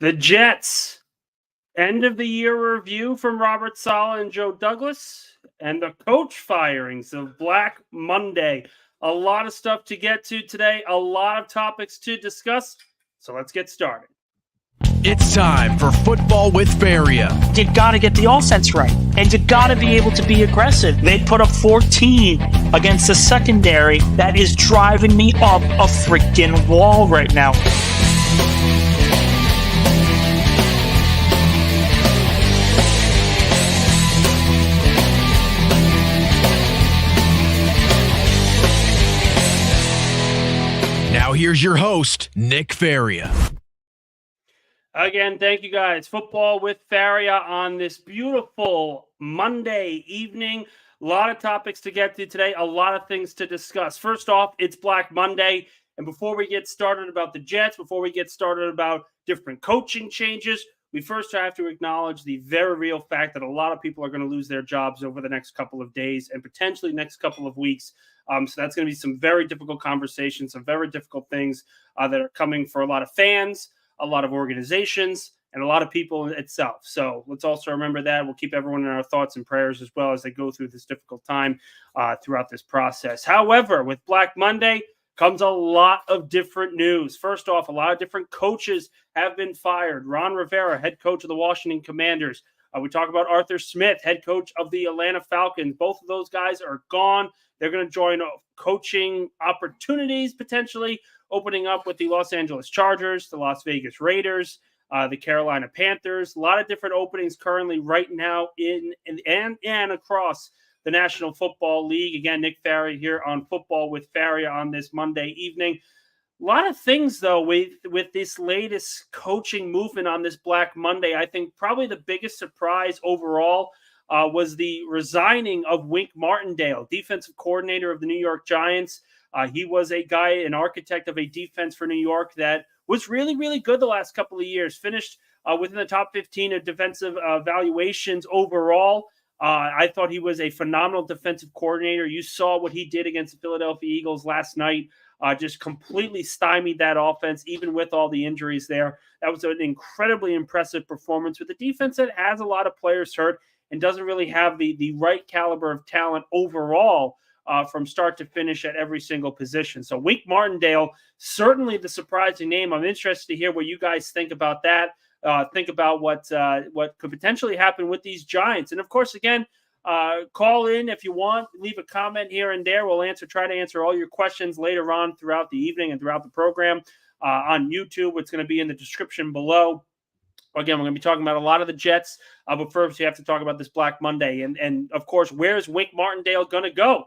The Jets, end of the year review from Robert Saleh and Joe Douglas, and the coach firings of Black Monday. A lot of stuff to get to today, a lot of topics to discuss. So let's get started. It's time for Football with Faria. You got to get the offense right, and you got to be able to be aggressive. They put up 14 against the secondary. That is driving me up a freaking wall right now. Now here's your host, Nick Faria. Again, thank you guys. Football with Faria on this beautiful Monday evening. A lot of topics to get to today, a lot of things to discuss. First off, it's Black Monday. And before we get started about the Jets, before we get started about different coaching changes, we first have to acknowledge the very real fact that a lot of people are going to lose their jobs over the next couple of days and potentially next couple of weeks. So that's going to be some very difficult conversations, some very difficult things that are coming for a lot of fans, a lot of organizations, and a lot of people itself. So let's also remember that. We'll keep everyone in our thoughts and prayers as well as they go through this difficult time throughout this process. However, with Black Monday comes a lot of different news. First off, a lot of different coaches have been fired. Ron Rivera, head coach of the Washington Commanders. We talk about Arthur Smith, head coach of the Atlanta Falcons. Both of those guys are gone. They're going to join coaching opportunities potentially opening up with the Los Angeles Chargers, the Las Vegas Raiders, the Carolina Panthers. A lot of different openings currently right now in and across the National Football League. Again, Nick Faria here on Football with Faria on this Monday evening. A lot of things, though, with this latest coaching movement on this Black Monday. I think probably the biggest surprise overall was the resigning of Wink Martindale, defensive coordinator of the New York Giants. He was a guy, an architect of a defense for New York that was really, really good the last couple of years. Finished within the top 15 of defensive valuations overall. I thought he was a phenomenal defensive coordinator. You saw what he did against the Philadelphia Eagles last night. Just completely stymied that offense, even with all the injuries there. That was an incredibly impressive performance with a defense that has a lot of players hurt and doesn't really have the right caliber of talent overall from start to finish at every single position. So Wink Martindale, certainly the surprising name. I'm interested to hear what you guys think about that. Think about what could potentially happen with these Giants. And of course, again, call in if you want, leave a comment here and there. We'll try to answer all your questions later on throughout the evening and throughout the program on YouTube. It's going to be in the description below. Again, we're going to be talking about a lot of the Jets, but first you have to talk about this Black Monday. And of course, where's Wink Martindale going to go?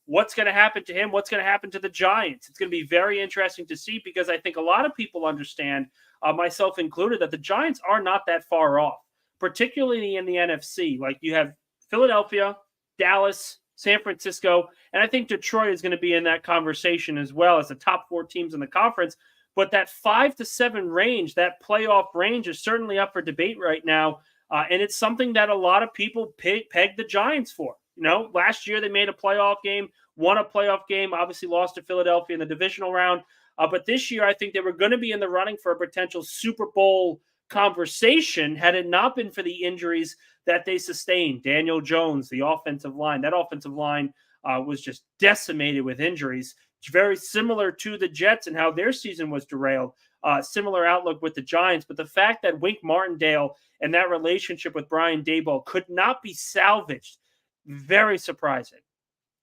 What's going to happen to him? What's going to happen to the Giants? It's going to be very interesting to see because I think a lot of people understand, myself included, that the Giants are not that far off, particularly in the NFC. Like you have Philadelphia, Dallas, San Francisco, and I think Detroit is going to be in that conversation as well as the top 4 teams in the conference. But that 5 to 7 range, that playoff range, is certainly up for debate right now, and it's something that a lot of people peg the Giants for. You know, last year they made a playoff game, won a playoff game, obviously lost to Philadelphia in the divisional round. But this year, I think they were going to be in the running for a potential Super Bowl conversation had it not been for the injuries that they sustained. Daniel Jones, the offensive line, that offensive line was just decimated with injuries. It's very similar to the Jets and how their season was derailed. Similar outlook with the Giants. But the fact that Wink Martindale and that relationship with Brian Daboll could not be salvaged, very surprising.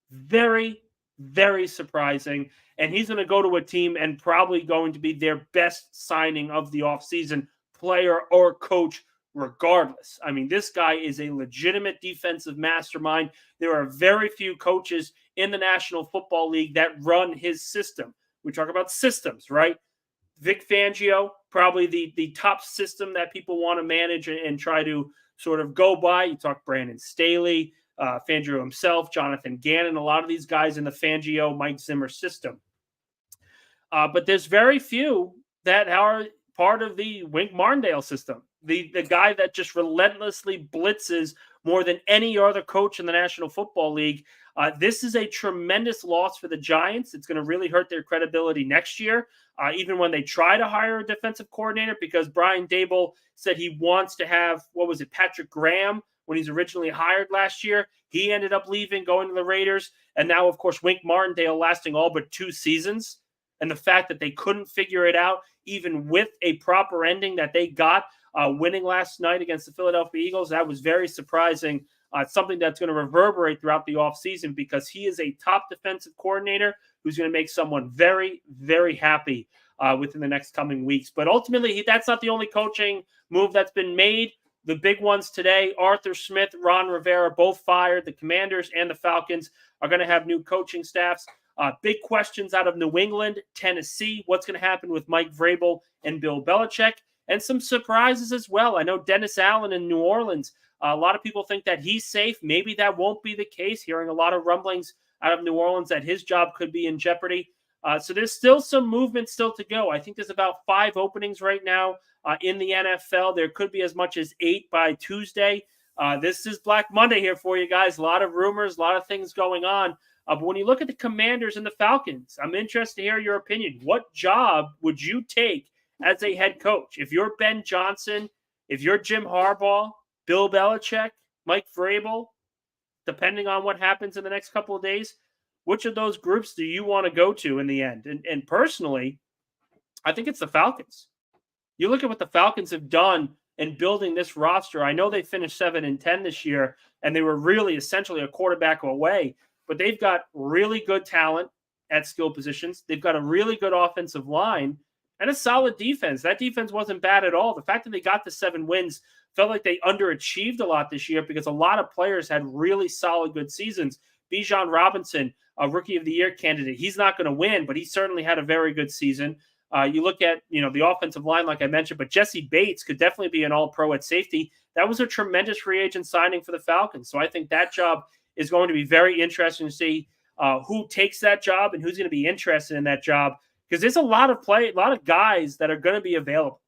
Very, very surprising. And he's going to go to a team and probably going to be their best signing of the offseason, player or coach, regardless. I mean, this guy is a legitimate defensive mastermind. There are very few coaches in the National Football League that run his system. We talk about systems, right? Vic Fangio, probably the top system that people want to manage and try to sort of go by. You talk Brandon Staley, Fangio himself, Jonathan Gannon, a lot of these guys in the Fangio, Mike Zimmer system. But there's very few that are part of the Wink Martindale system. The guy that just relentlessly blitzes more than any other coach in the National Football League. This is a tremendous loss for the Giants. It's going to really hurt their credibility next year, even when they try to hire a defensive coordinator, because Brian Daboll said he wants to have, Patrick Graham when he's originally hired last year. He ended up leaving, going to the Raiders. And now, of course, Wink Martindale lasting all but 2 seasons. And the fact that they couldn't figure it out, even with a proper ending that they got, winning last night against the Philadelphia Eagles, that was very surprising. It's something that's going to reverberate throughout the offseason, because he is a top defensive coordinator who's going to make someone very, very happy within the next coming weeks. But ultimately, that's not the only coaching move that's been made. The big ones today, Arthur Smith, Ron Rivera, both fired. The Commanders and the Falcons are going to have new coaching staffs. Big questions out of New England, Tennessee. What's going to happen with Mike Vrabel and Bill Belichick? And some surprises as well. I know Dennis Allen in New Orleans. A lot of people think that he's safe. Maybe that won't be the case. Hearing a lot of rumblings out of New Orleans that his job could be in jeopardy. So there's still some movement still to go. I think there's about 5 openings right now in the NFL. There could be as much as 8 by Tuesday. This is Black Monday here for you guys. A lot of rumors, a lot of things going on. But when you look at the Commanders and the Falcons, I'm interested to hear your opinion. What job would you take as a head coach? If you're Ben Johnson, if you're Jim Harbaugh, Bill Belichick, Mike Vrabel, depending on what happens in the next couple of days, which of those groups do you want to go to in the end? And personally, I think it's the Falcons. You look at what the Falcons have done in building this roster. I know they finished 7-10 this year, and they were really essentially a quarterback away, but they've got really good talent at skill positions. They've got a really good offensive line and a solid defense. That defense wasn't bad at all. The fact that they got to 7 wins felt like they underachieved a lot this year, because a lot of players had really solid, good seasons. Bijan Robinson, a Rookie of the Year candidate, he's not going to win, but he certainly had a very good season. You look at, the offensive line, like I mentioned, but Jesse Bates could definitely be an all-pro at safety. That was a tremendous free agent signing for the Falcons. So I think that job is going to be very interesting to see who takes that job and who's going to be interested in that job, because there's a lot of guys that are going to be available.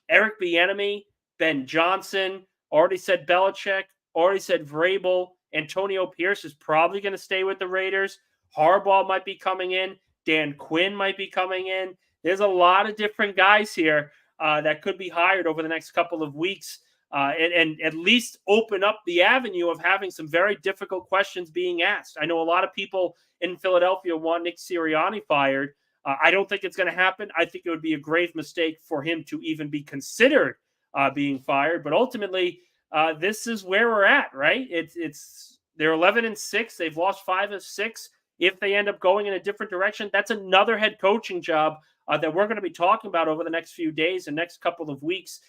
Eric Bieniemy, Ben Johnson, already said Belichick, already said Vrabel. Antonio Pierce is probably going to stay with the Raiders. Harbaugh might be coming in. Dan Quinn might be coming in. There's a lot of different guys here that could be hired over the next couple of weeks, and at least open up the avenue of having some very difficult questions being asked. I know a lot of people in Philadelphia want Nick Sirianni fired. I don't think it's going to happen. I think it would be a grave mistake for him to even be considered being fired. But ultimately, this is where we're at, right? They're 11-6. They've lost 5 of 6. If they end up going in a different direction, that's another head coaching job that we're going to be talking about over the next few days and next couple of weeks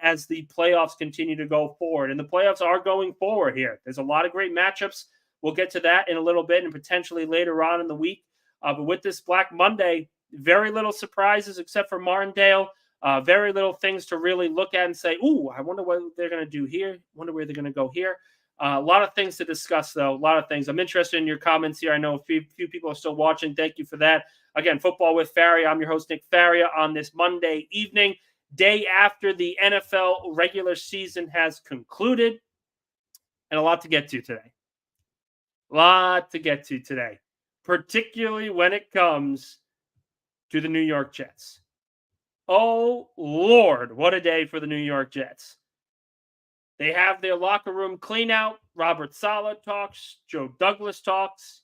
as the playoffs continue to go forward. And the playoffs are going forward here. There's a lot of great matchups. We'll get to that in a little bit and potentially later on in the week. But with this Black Monday, very little surprises except for Martindale. Very little things to really look at and say, ooh, I wonder what they're going to do here. Wonder where they're going to go here. A lot of things to discuss, though. A lot of things. I'm interested in your comments here. I know a few people are still watching. Thank you for that. Again, Football with Faria. I'm your host, Nick Faria, on this Monday evening, day after the NFL regular season has concluded. And a lot to get to today. Particularly when it comes to the New York Jets. Oh, Lord, what a day for the New York Jets. They have their locker room cleanout. Robert Saleh talks. Joe Douglas talks.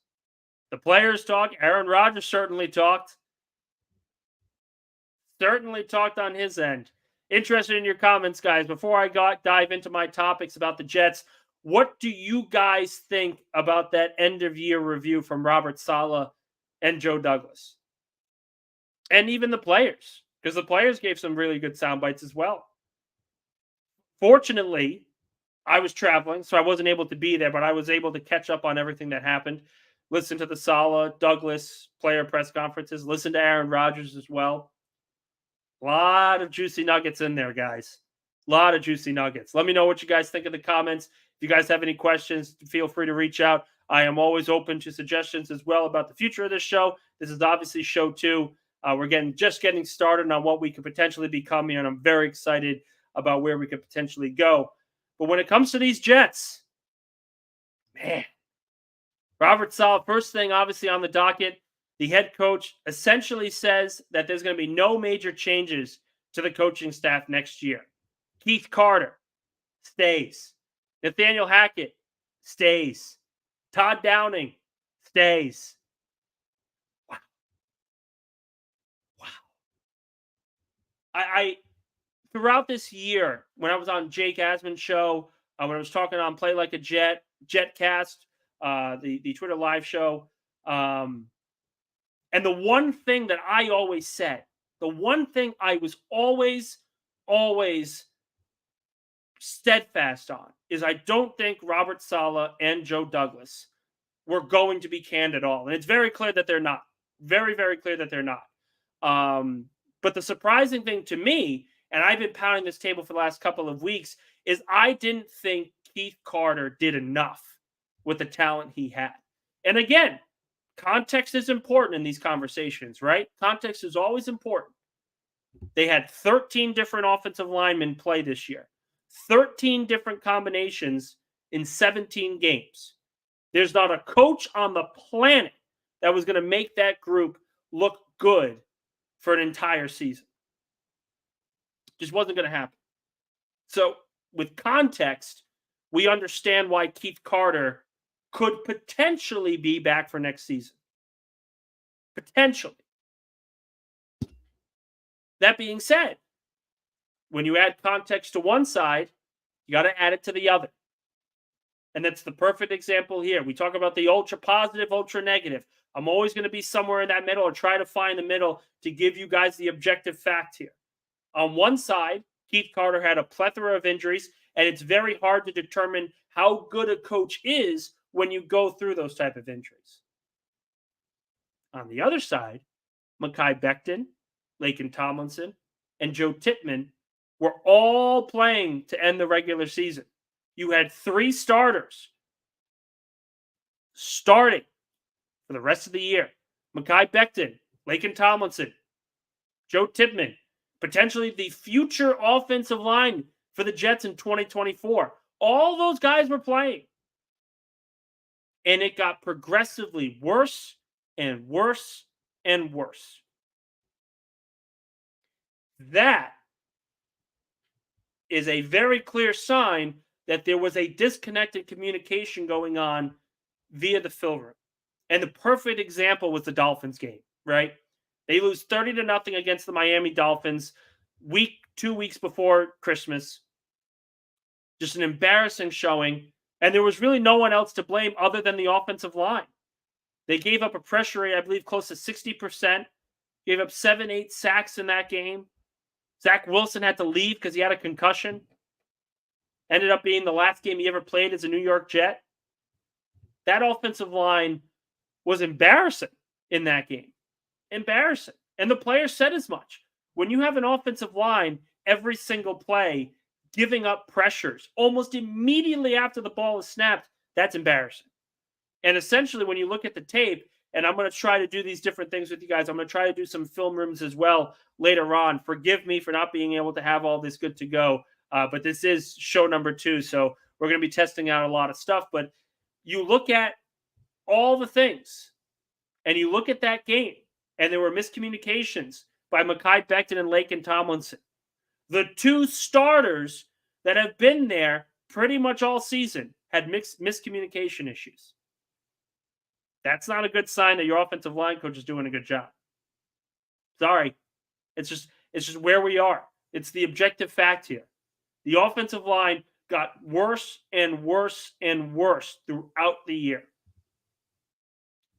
The players talk. Aaron Rodgers certainly talked. Certainly talked on his end. Interested in your comments, guys. Before I dive into my topics about the Jets, what do you guys think about that end-of-year review from Robert Saleh and Joe Douglas? And even the players, because the players gave some really good sound bites as well. Fortunately, I was traveling, so I wasn't able to be there, but I was able to catch up on everything that happened. Listen to the Saleh, Douglas player press conferences. Listen to Aaron Rodgers as well. A lot of juicy nuggets in there, guys. A lot of juicy nuggets. Let me know what you guys think in the comments. If you guys have any questions, feel free to reach out. I am always open to suggestions as well about the future of this show. This is obviously show 2. We're just getting started on what we could potentially become here, and I'm very excited about where we could potentially go. But when it comes to these Jets, Man. Robert Saleh, first thing obviously on the docket, the head coach essentially says that there's going to be no major changes to the coaching staff next year. Keith Carter stays. Nathaniel Hackett stays. Todd Downing stays. Wow. Wow. I throughout this year, when I was on Jake Asman's show, when I was talking on Play Like a Jet, Jetcast, the Twitter live show, and the one thing that I always said, the one thing I was always steadfast on is I don't think Robert Saleh and Joe Douglas were going to be canned at all. And it's very clear that they're not. Very, very clear that they're not. But the surprising thing to me, and I've been pounding this table for the last couple of weeks, is I didn't think Keith Carter did enough with the talent he had. And again, context is important in these conversations, right? Context is always important. They had 13 different offensive linemen play this year, 13 different combinations in 17 games. There's not a coach on the planet that was going to make that group look good for an entire season. Just wasn't going to happen. So with context, we understand why Keith Carter could potentially be back for next season. Potentially. That being said, when you add context to one side, you got to add it to the other. And that's the perfect example here. We talk about the ultra positive, ultra negative. I'm always going to be somewhere in that middle or try to find the middle to give you guys the objective fact here. On one side, Keith Carter had a plethora of injuries, and it's very hard to determine how good a coach is when you go through those type of injuries. On the other side, Mekhi Becton, Laken Tomlinson, and Joe Tippmann were all playing to end the regular season. You had 3 starters starting for the rest of the year. Mekhi Becton, Laken Tomlinson, Joe Tippmann, potentially the future offensive line for the Jets in 2024. All those guys were playing. And it got progressively worse and worse and worse. That is a very clear sign that there was a disconnected communication going on via the film room. And the perfect example was the Dolphins game, right? They lose 30-0 against the Miami Dolphins 2 weeks before Christmas. Just an embarrassing showing. And there was really no one else to blame other than the offensive line. They gave up a pressure rate, I believe, close to 60%. Gave up 7-8 sacks in that game. Zach Wilson had to leave because he had a concussion. Ended up being the last game he ever played as a New York Jet. That offensive line was embarrassing in that game. Embarrassing. And the players said as much. When you have an offensive line every single play giving up pressures almost immediately after the ball is snapped, that's embarrassing. And essentially, when you look at the tape, and I'm going to try to do these different things with you guys. I'm going to try to do some film rooms as well later on. Forgive me for not being able to have all this good to go. But this is show number 2. So we're going to be testing out a lot of stuff. But you look at all the things, and you look at that game, and there were miscommunications by Mekhi Becton and Laken Tomlinson. The 2 starters that have been there pretty much all season had miscommunication issues. That's not a good sign that your offensive line coach is doing a good job. Sorry. It's just where we are. It's the objective fact here. The offensive line got worse and worse and worse throughout the year.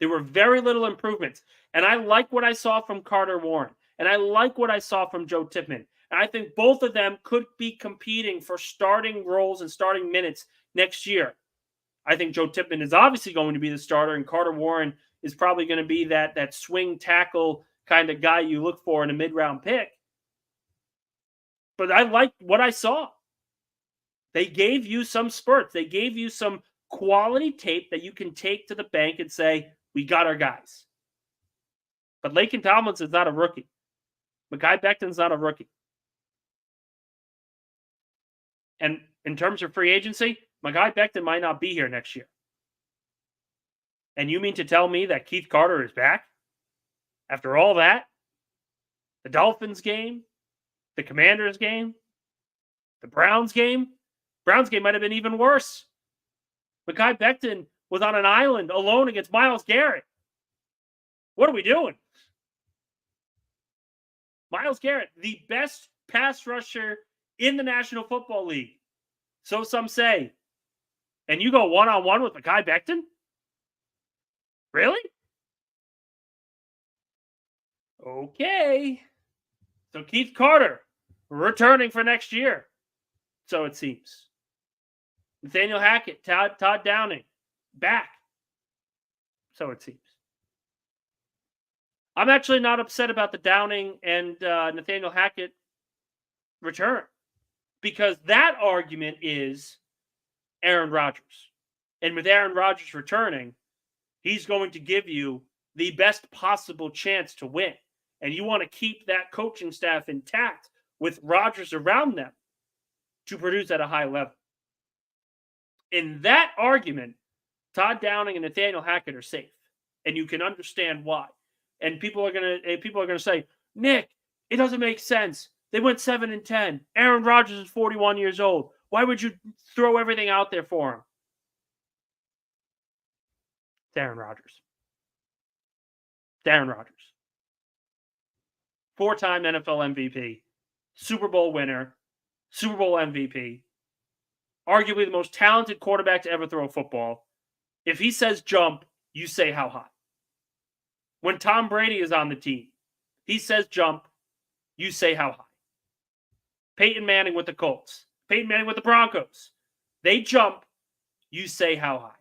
There were very little improvements. And I like what I saw from Carter Warren. And I like what I saw from Joe Tippmann. And I think both of them could be competing for starting roles and starting minutes next year. I think Joe Tippmann is obviously going to be the starter, and Carter Warren is probably going to be that swing tackle kind of guy you look for in a mid-round pick. But I like what I saw. They gave you some spurts. They gave you some quality tape that you can take to the bank and say, we got our guys. But Laken Tomlinson's not a rookie. Mekhi Becton's not a rookie. And in terms of free agency, Mekhi Becton might not be here next year. And you mean to tell me that Keith Carter is back? After all that? The Dolphins game? The Commanders game? The Browns game? Browns game might have been even worse. Mekhi Becton was on an island alone against Myles Garrett. What are we doing? Myles Garrett, the best pass rusher in the National Football League. So some say. And you go one-on-one with Mekhi Becton? Really? Okay. So Keith Carter returning for next year. So it seems. Nathaniel Hackett, Todd Downing, back. So it seems. I'm actually not upset about the Downing and Nathaniel Hackett return, because that argument is Aaron Rodgers. And with Aaron Rodgers returning, he's going to give you the best possible chance to win. And you want to keep that coaching staff intact with Rodgers around them to produce at a high level. In that argument, Todd Downing and Nathaniel Hackett are safe, and you can understand why. And people are gonna say, Nick, it doesn't make sense. They went 7-10. Aaron Rodgers is 41 years old. Why would you throw everything out there for him? It's Aaron Rodgers. It's Aaron Rodgers. 4-time NFL MVP, Super Bowl winner, Super Bowl MVP, arguably the most talented quarterback to ever throw a football. If he says jump, you say how high. When Tom Brady is on the team, he says jump, you say how high. Peyton Manning with the Colts, Peyton Manning with the Broncos, they jump, you say how high.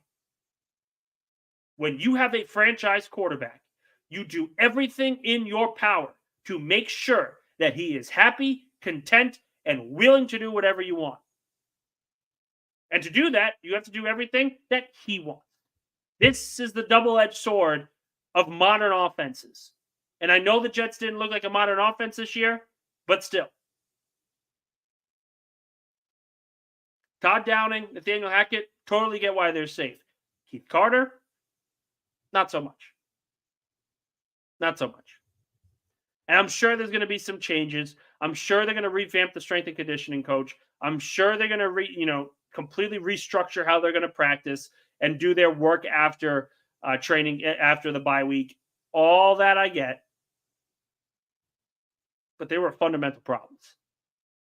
When you have a franchise quarterback, you do everything in your power to make sure that he is happy, content, and willing to do whatever you want. And to do that, you have to do everything that he wants. This is the double-edged sword of modern offenses. And I know the Jets didn't look like a modern offense this year, but still. Todd Downing, Nathaniel Hackett, totally get why they're safe. Keith Carter, not so much. Not so much. And I'm sure there's going to be some changes. I'm sure they're going to revamp the strength and conditioning coach. I'm sure they're going to completely restructure how they're going to practice and do their work after training, after the bye week. All that I get. But there were fundamental problems.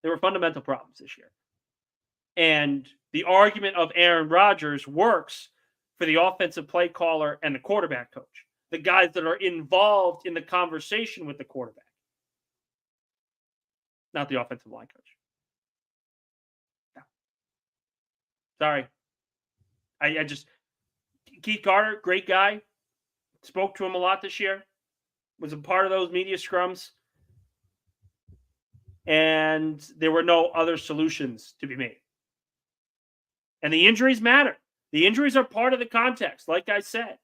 There were fundamental problems this year. And the argument of Aaron Rodgers works for the offensive play caller and the quarterback coach, the guys that are involved in the conversation with the quarterback, not the offensive line coach. No. Sorry. I just, Keith Carter, great guy. Spoke to him a lot this year. Was a part of those media scrums. And there were no other solutions to be made. And the injuries matter. The injuries are part of the context, like I said.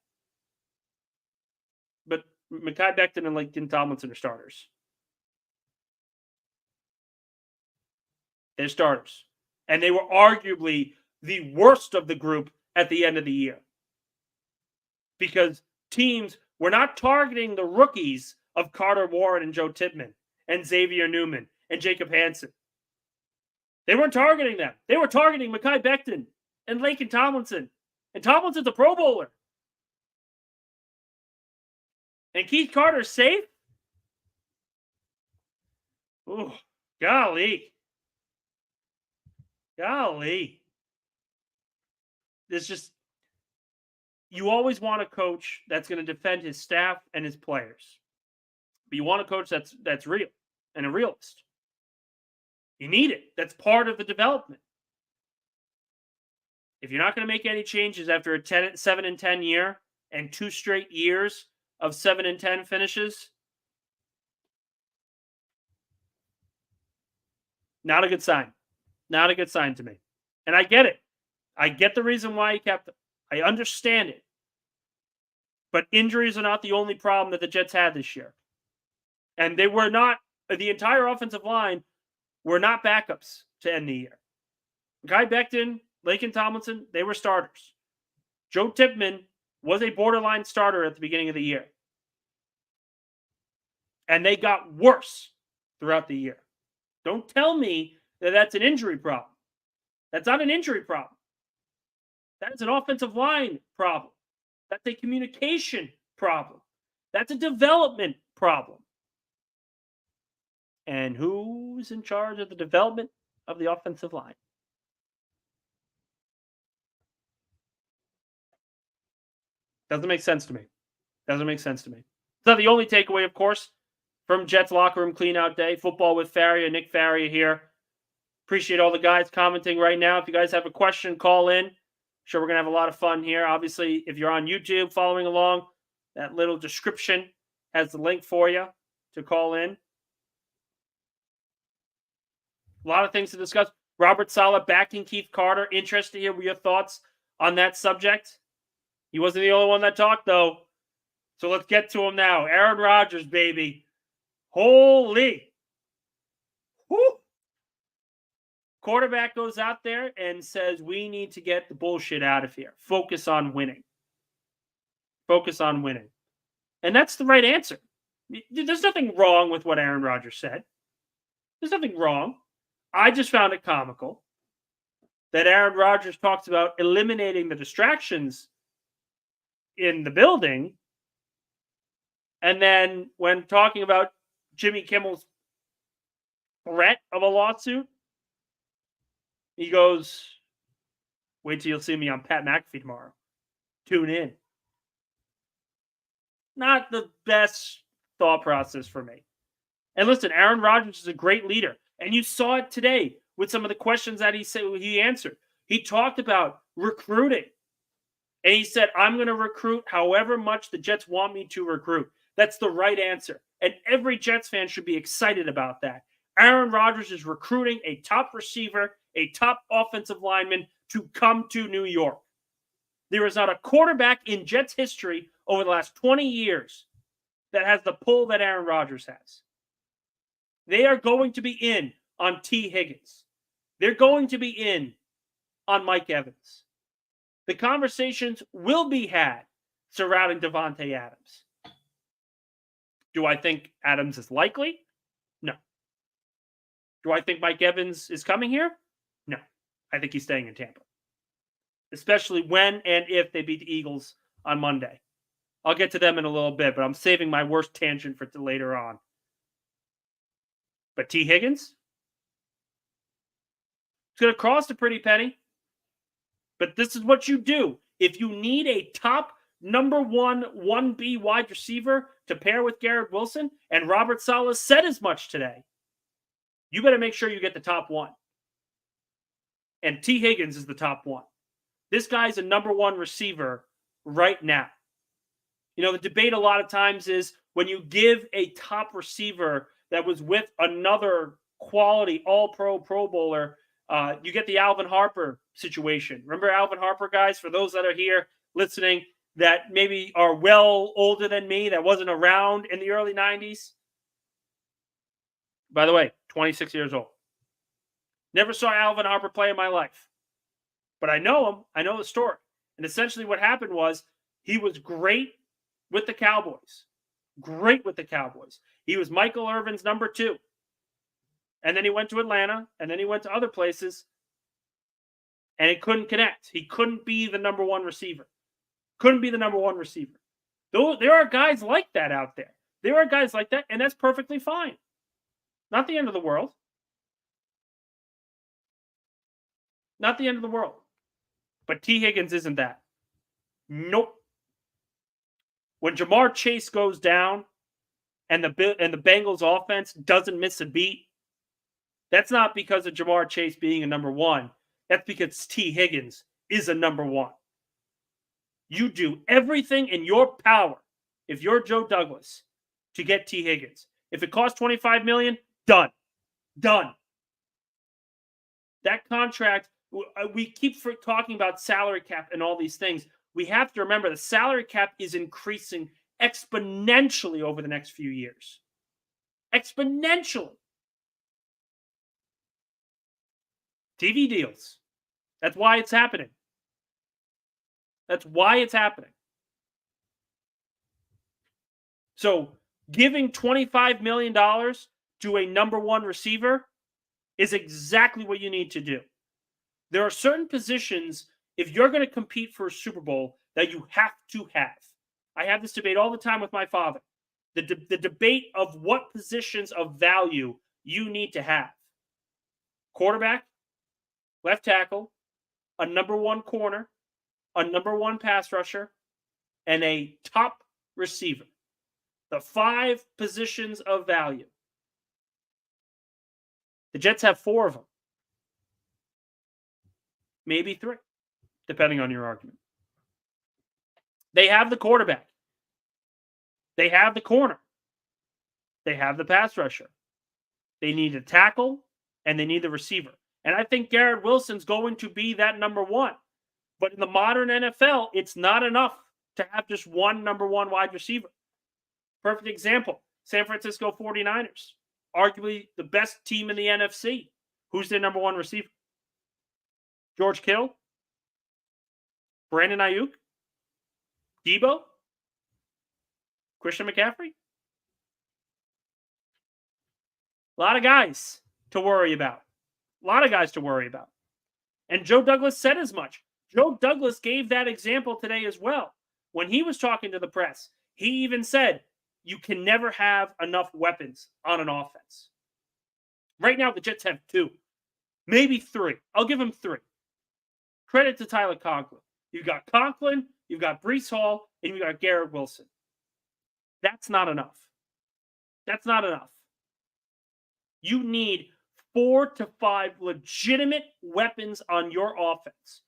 But Mekhi Becton and Laken Tomlinson are starters. They're starters. And they were arguably the worst of the group at the end of the year. Because teams were not targeting the rookies of Carter Warren and Joe Tippmann and Xavier Newman and Jacob Hansen. They weren't targeting them. They were targeting Mekhi Becton and Laken Tomlinson. And Tomlinson's a Pro Bowler. And Keith Carter's safe? Ooh, golly. Golly. There's just, you always want a coach that's going to defend his staff and his players. But you want a coach that's real and a realist. You need it. That's part of the development. If you're not going to make any changes after a 7-10 year and 2 straight years of 7-10 finishes, not a good sign. Not a good sign to me. And I get it. I get the reason why he kept him. I understand it. But injuries are not the only problem that the Jets had this year. And they were not, the entire offensive line were not backups to end the year. Mekhi Becton, Laken Tomlinson, they were starters. Joe Tippmann was a borderline starter at the beginning of the year. And they got worse throughout the year. Don't tell me that that's an injury problem. That's not an injury problem. That is an offensive line problem. That's a communication problem. That's a development problem. And who's in charge of the development of the offensive line? Doesn't make sense to me. Doesn't make sense to me. It's not the only takeaway, of course, from Jets Locker Room Cleanout Day. Football with Faria, Nick Faria here. Appreciate all the guys commenting right now. If you guys have a question, call in. Sure, we're going to have a lot of fun here. Obviously, if you're on YouTube following along, that little description has the link for you to call in. A lot of things to discuss. Robert Saleh backing Keith Carter. Interested to hear your thoughts on that subject. He wasn't the only one that talked, though. So let's get to him now. Aaron Rodgers, baby. Holy. Woo. Quarterback goes out there and says, we need to get the bullshit out of here. Focus on winning. Focus on winning. And that's the right answer. There's nothing wrong with what Aaron Rodgers said. There's nothing wrong. I just found it comical that Aaron Rodgers talks about eliminating the distractions in the building. And then when talking about Jimmy Kimmel's threat of a lawsuit, he goes, wait till you'll see me on Pat McAfee tomorrow. Tune in. Not the best thought process for me. And listen, Aaron Rodgers is a great leader. And you saw it today with some of the questions that he answered. He talked about recruiting. And he said, I'm going to recruit however much the Jets want me to recruit. That's the right answer. And every Jets fan should be excited about that. Aaron Rodgers is recruiting a top receiver, a top offensive lineman to come to New York. There is not a quarterback in Jets history over the last 20 years that has the pull that Aaron Rodgers has. They are going to be in on T. Higgins. They're going to be in on Mike Evans. The conversations will be had surrounding Devontae Adams. Do I think Adams is likely? No. Do I think Mike Evans is coming here? No. I think he's staying in Tampa. Especially when and if they beat the Eagles on Monday. I'll get to them in a little bit, but I'm saving my worst tangent for later on. But T. Higgins? It's going to cost a pretty penny. But this is what you do. If you need a top number 1B wide receiver to pair with Garrett Wilson, and Robert Saleh said as much today, you better make sure you get the top one. And T. Higgins is the top one. This guy's a number one receiver right now. You know, the debate a lot of times is when you give a top receiver that was with another quality all-pro Pro Bowler, you get the Alvin Harper situation. Remember Alvin Harper, guys? For those that are here listening that maybe are well older than me, that wasn't around in the early 90s. By the way, 26 years old. Never saw Alvin Harper play in my life. But I know him. I know the story. And essentially what happened was he was great with the Cowboys. Great with the Cowboys. He was Michael Irvin's number 2. And then he went to Atlanta, and then he went to other places, and it couldn't connect. He couldn't be the number one receiver. Couldn't be the number one receiver. There are guys like that out there. There are guys like that, and that's perfectly fine. Not the end of the world. Not the end of the world. But T. Higgins isn't that. Nope. When Jamar Chase goes down and the Bengals offense doesn't miss a beat, that's not because of Jamar Chase being a number one. That's because T. Higgins is a number one. You do everything in your power, if you're Joe Douglas, to get T. Higgins. If it costs $25 million, done. Done. That contract, we keep talking about salary cap and all these things. We have to remember the salary cap is increasing exponentially over the next few years. Exponentially. TV deals. That's why it's happening. That's why it's happening. So giving $25 million to a number one receiver is exactly what you need to do. There are certain positions, if you're going to compete for a Super Bowl, that you have to have. I have this debate all the time with my father. The debate of what positions of value you need to have. Quarterback, left tackle, a number one corner, a number one pass rusher, and a top receiver. The 5 positions of value. The Jets have 4 of them. Maybe 3, depending on your argument. They have the quarterback. They have the corner. They have the pass rusher. They need a tackle, and they need the receiver. And I think Garrett Wilson's going to be that number one. But in the modern NFL, it's not enough to have just one number one wide receiver. Perfect example, San Francisco 49ers. Arguably the best team in the NFC. Who's their number one receiver? George Kittle? Brandon Ayuk? Debo? Christian McCaffrey? A lot of guys to worry about. A lot of guys to worry about. And Joe Douglas said as much. Joe Douglas gave that example today as well. When he was talking to the press, he even said, you can never have enough weapons on an offense. Right now, the Jets have 2. Maybe 3. I'll give them 3. Credit to Tyler Conklin. You've got Conklin, you've got Breece Hall, and you've got Garrett Wilson. That's not enough. That's not enough. You need 4 to 5 legitimate weapons on your offense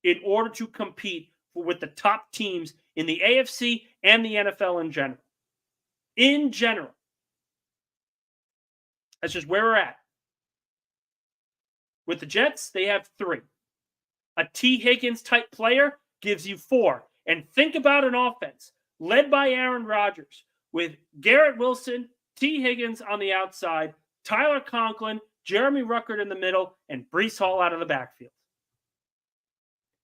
in order to compete with the top teams in the AFC and the NFL in general. In general. That's just where we're at. With the Jets, they have 3. A T. Higgins type player gives you 4. And think about an offense led by Aaron Rodgers with Garrett Wilson, T. Higgins on the outside, Tyler Conklin, Jeremy Ruckert in the middle, and Breece Hall out of the backfield.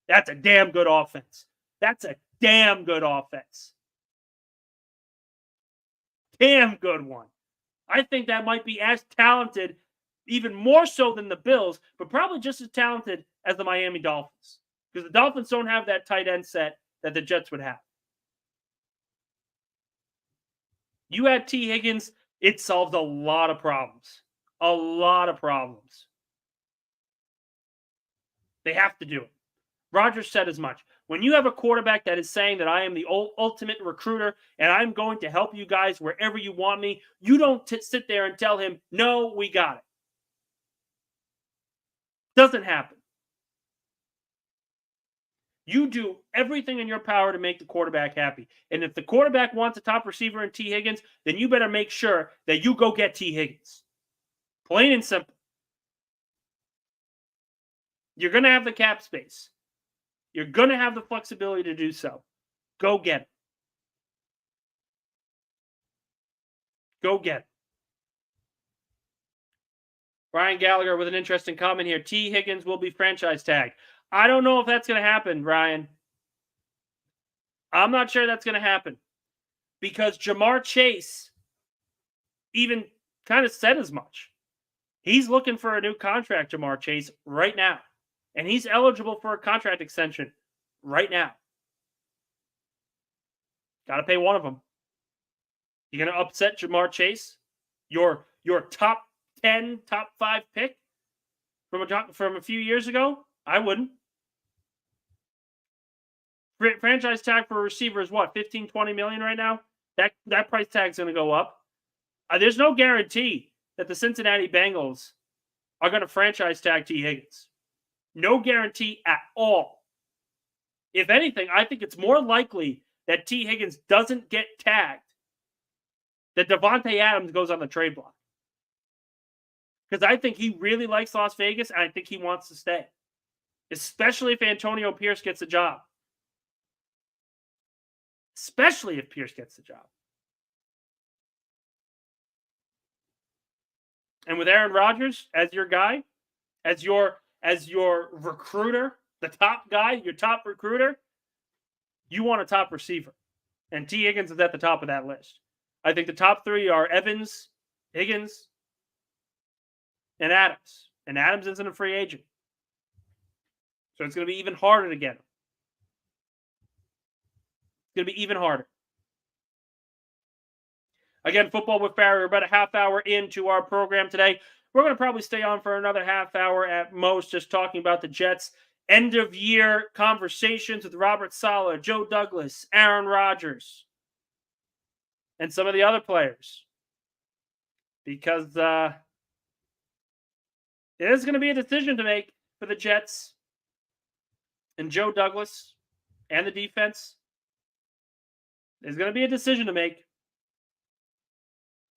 That's a damn good offense. That's a damn good offense. Damn good one. I think that might be as talented, even more so than the Bills, but probably just as talented as the Miami Dolphins. Because the Dolphins don't have that tight end set that the Jets would have. You had T. Higgins, it solved a lot of problems. A lot of problems. They have to do it. Rodgers said as much. When you have a quarterback that is saying that I am the ultimate recruiter and I'm going to help you guys wherever you want me, you don't sit there and tell him, no, we got it. Doesn't happen. You do everything in your power to make the quarterback happy. And if the quarterback wants a top receiver in T. Higgins, then you better make sure that you go get T. Higgins. Plain and simple. You're going to have the cap space. You're going to have the flexibility to do so. Go get it. Go get it. Brian Gallagher with an interesting comment here. T. Higgins will be franchise tagged. I don't know if that's going to happen, Ryan. I'm not sure that's going to happen. Because Jamar Chase even kind of said as much. He's looking for a new contract, Jamar Chase, right now. And he's eligible for a contract extension right now. Got to pay one of them. You're going to upset Jamar Chase? Your top 10, top 5 pick from a few years ago? I wouldn't. Franchise tag for a receiver is what, 15, 20 million right now? That price tag's going to go up. There's no guarantee that the Cincinnati Bengals are going to franchise tag T. Higgins. No guarantee at all. If anything, I think it's more likely that T. Higgins doesn't get tagged, that Devontae Adams goes on the trade block. Because I think he really likes Las Vegas, and I think he wants to stay. Especially if Antonio Pierce gets a job. Especially if Pierce gets the job. And with Aaron Rodgers as your guy, as your recruiter, the top guy, your top recruiter, you want a top receiver. And T. Higgins is at the top of that list. I think the top three are Evans, Higgins, and Adams. And Adams isn't a free agent. So it's going to be even harder to get him. It's going to be even harder. Again, Football with Faria, we're about a half hour into our program today. We're going to probably stay on for another half hour at most, just talking about the Jets' end-of-year conversations with Robert Saleh, Joe Douglas, Aaron Rodgers, and some of the other players. Because it is going to be a decision to make for the Jets and Joe Douglas and the defense. There's going to be a decision to make.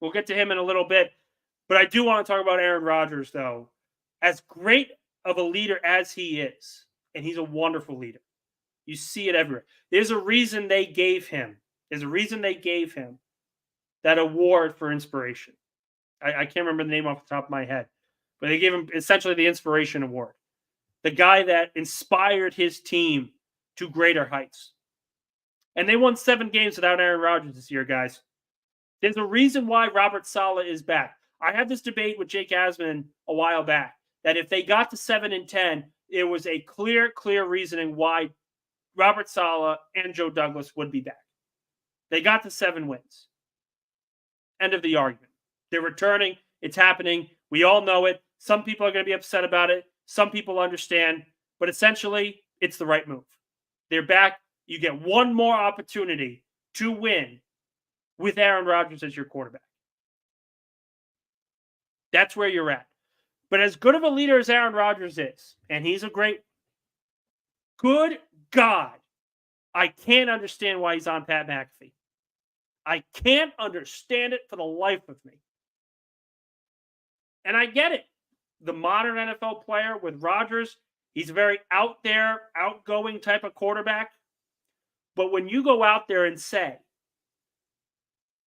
We'll get to him in a little bit. But I do want to talk about Aaron Rodgers, though. As great of a leader as he is, and he's a wonderful leader. You see it everywhere. There's a reason they gave him. That award for inspiration. I can't remember the name off the top of my head. But they gave him essentially the Inspiration Award. The guy that inspired his team to greater heights. And they won 7 games without Aaron Rodgers this year, guys. There's a reason why Robert Saleh is back. I had this debate with Jake Asman a while back that if they got to 7-10, it was a clear reasoning why Robert Saleh and Joe Douglas would be back. They got to 7 wins. End of the argument. They're returning. It's happening. We all know it. Some people are going to be upset about it. Some people understand. But essentially, it's the right move. They're back. You get one more opportunity to win with Aaron Rodgers as your quarterback. That's where you're at. But as good of a leader as Aaron Rodgers is, and he's a great, good God, I can't understand why he's on Pat McAfee. I can't understand it for the life of me. And I get it. The modern NFL player with Rodgers, he's a very out there, outgoing type of quarterback. But when you go out there and say,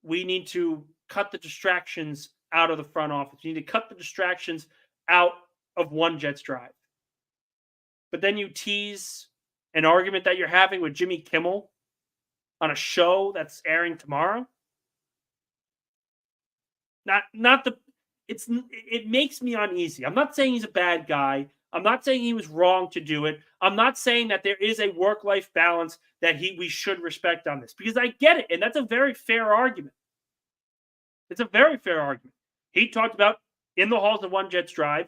we need to cut the distractions out of the front office. You need to cut the distractions out of one Jets drive. But then you tease an argument that you're having with Jimmy Kimmel on a show that's airing tomorrow. It makes me uneasy. I'm not saying he's a bad guy. I'm not saying he was wrong to do it. I'm not saying that there is a work-life balance that we should respect on this, because I get it, and that's a very fair argument. It's a very fair argument. He talked about in the halls of one Jets drive,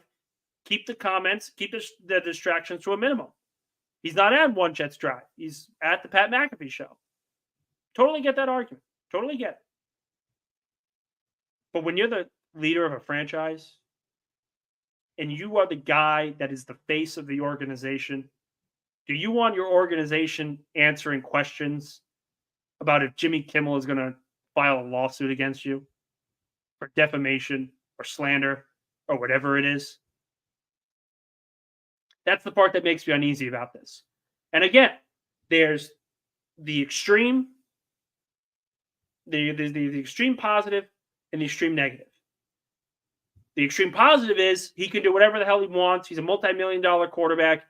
keep the comments, keep the distractions to a minimum. He's not at one Jets drive. He's at the Pat McAfee show. Totally get that argument. Totally get it. But when you're the leader of a franchise and you are the guy that is the face of the organization, do you want your organization answering questions about if Jimmy Kimmel is going to file a lawsuit against you for defamation or slander or whatever it is? That's the part that makes me uneasy about this. And again, there's the extreme, the extreme positive and the extreme negative. The extreme positive is he can do whatever the hell he wants. He's a multi-million-dollar quarterback.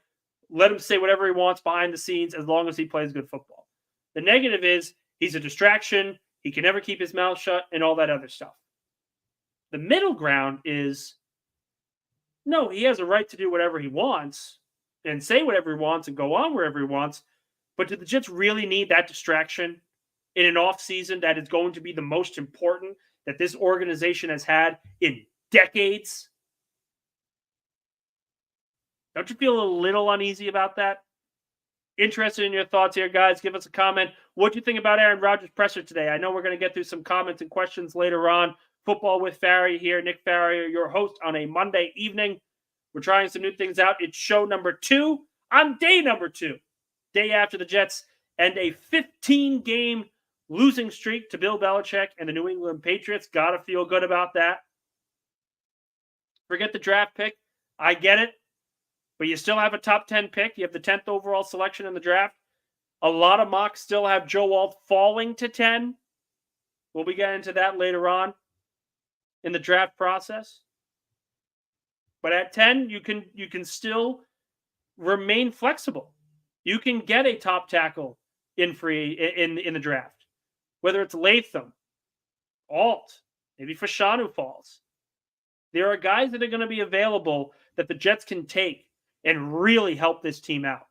Let him say whatever he wants behind the scenes as long as he plays good football. The negative is he's a distraction. He can never keep his mouth shut and all that other stuff. The middle ground is, no, he has a right to do whatever he wants and say whatever he wants and go on wherever he wants. But do the Jets really need that distraction in an offseason that is going to be the most important that this organization has had in decades? Don't you feel a little uneasy about that? Interested in your thoughts here, guys. Give us a comment. What do you think about Aaron Rodgers' presser today? I know we're going to get through some comments and questions later on. Football with Faria here. Nick Faria, your host on a Monday evening. We're trying some new things out. It's show number 2 on day number 2. Day after the Jets end a 15-game losing streak to Bill Belichick and the New England Patriots. Got to feel good about that. Forget the draft pick. I get it. But you still have a top 10 pick. You have the 10th overall selection in the draft. A lot of mocks still have Joe Alt falling to 10. We'll be getting into that later on in the draft process. But at 10, you can still remain flexible. You can get a top tackle in the draft. Whether it's Latham, Alt, maybe Fashanu falls. There are guys that are going to be available that the Jets can take and really help this team out.